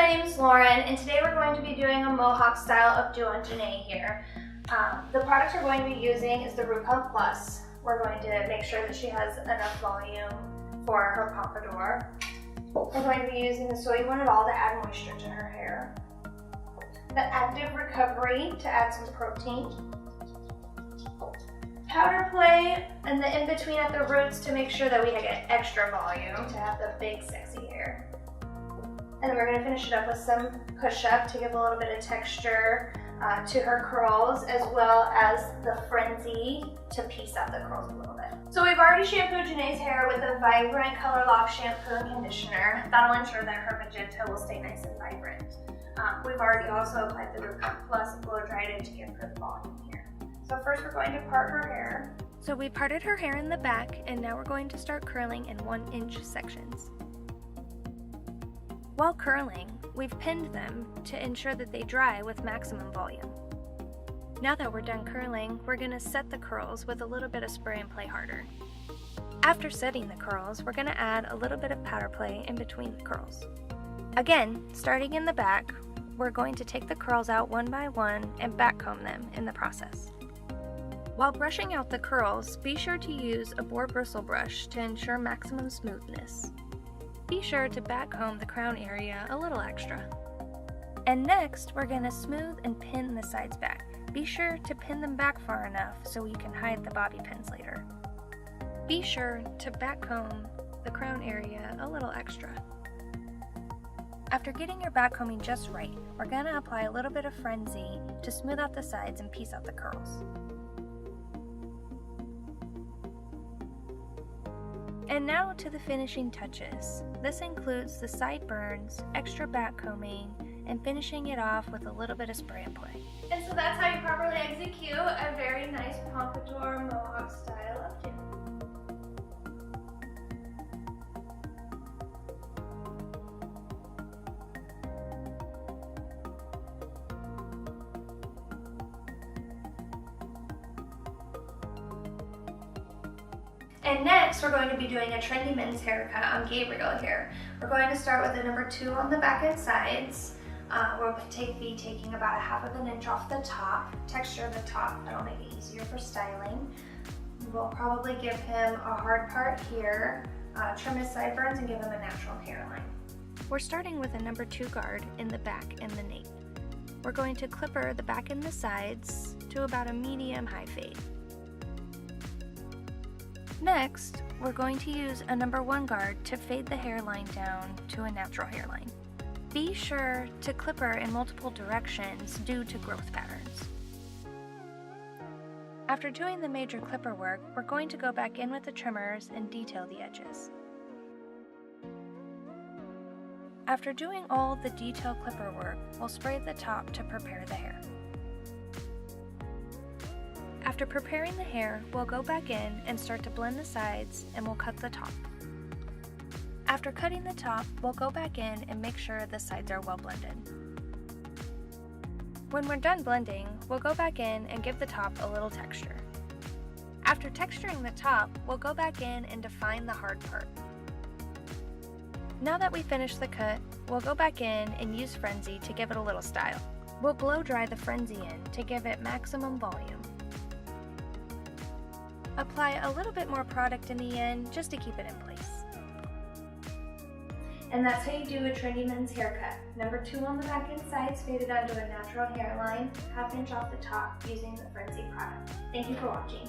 my name is Lauren, and today we're going to be doing a mohawk style updo on Janae here. The product we're going to be using is the Root Pump Plus. We're going to make sure that she has enough volume for her pompadour. We're going to be using the So You Want It All to add moisture to her hair. The Active Recovery to add some protein. Powder Play and the in-between at the roots to make sure that we get extra volume to have the big sexy hair. And then we're going to finish it up with some push-up to give a little bit of texture to her curls, as well as the frenzy to piece out the curls a little bit. So we've already shampooed Janae's hair with the Vibrant Color Lock shampoo and conditioner. That'll ensure that her magenta will stay nice and vibrant. We've already also applied the Root Pump Plus and blow dried it to give her the volume here. So first we're going to part her hair. So we parted her hair in the back, and now we're going to start curling in 1-inch sections. While curling, we've pinned them to ensure that they dry with maximum volume. Now that we're done curling, we're going to set the curls with a little bit of Spray and Play Harder. After setting the curls, we're going to add a little bit of Powder Play in between the curls. Again, starting in the back, we're going to take the curls out one by one and backcomb them in the process. While brushing out the curls, be sure to use a boar bristle brush to ensure maximum smoothness. Be sure to backcomb the crown area a little extra. And next, we're going to smooth and pin the sides back. Be sure to pin them back far enough so you can hide the bobby pins later. Be sure to backcomb the crown area a little extra. After getting your backcombing just right, we're going to apply a little bit of frenzy to smooth out the sides and piece out the curls. And now to the finishing touches. This includes the sideburns, extra backcombing, and finishing it off with a little bit of Spray and Play. And so that's how you properly execute a very nice pompadour mohawk style updo. And next, we're going to be doing a trendy men's haircut on Gabriel here. We're going to start with a number 2 on the back and sides. We'll be taking about 1/2 inch off the top, texture the top. That'll make it easier for styling. We'll probably give him a hard part here, trim his sideburns, and give him a natural hairline. We're starting with a number 2 guard in the back and the nape. We're going to clipper the back and the sides to about a medium-high fade. Next, we're going to use a number 1 guard to fade the hairline down to a natural hairline. Be sure to clipper in multiple directions due to growth patterns. After doing the major clipper work, we're going to go back in with the trimmers and detail the edges. After doing all the detail clipper work, we'll spray the top to prepare the hair. After preparing the hair, we'll go back in and start to blend the sides, and we'll cut the top. After cutting the top, we'll go back in and make sure the sides are well blended. When we're done blending, we'll go back in and give the top a little texture. After texturing the top, we'll go back in and define the hard part. Now that we finished the cut, we'll go back in and use frenzy to give it a little style. We'll blow dry the frenzy in to give it maximum volume. Apply a little bit more product in the end just to keep it in place. And that's how you do a trendy men's haircut. Number 2 on the back and sides, faded onto a natural hairline, 1/2 inch off the top using the Frenzy product. Thank you for watching.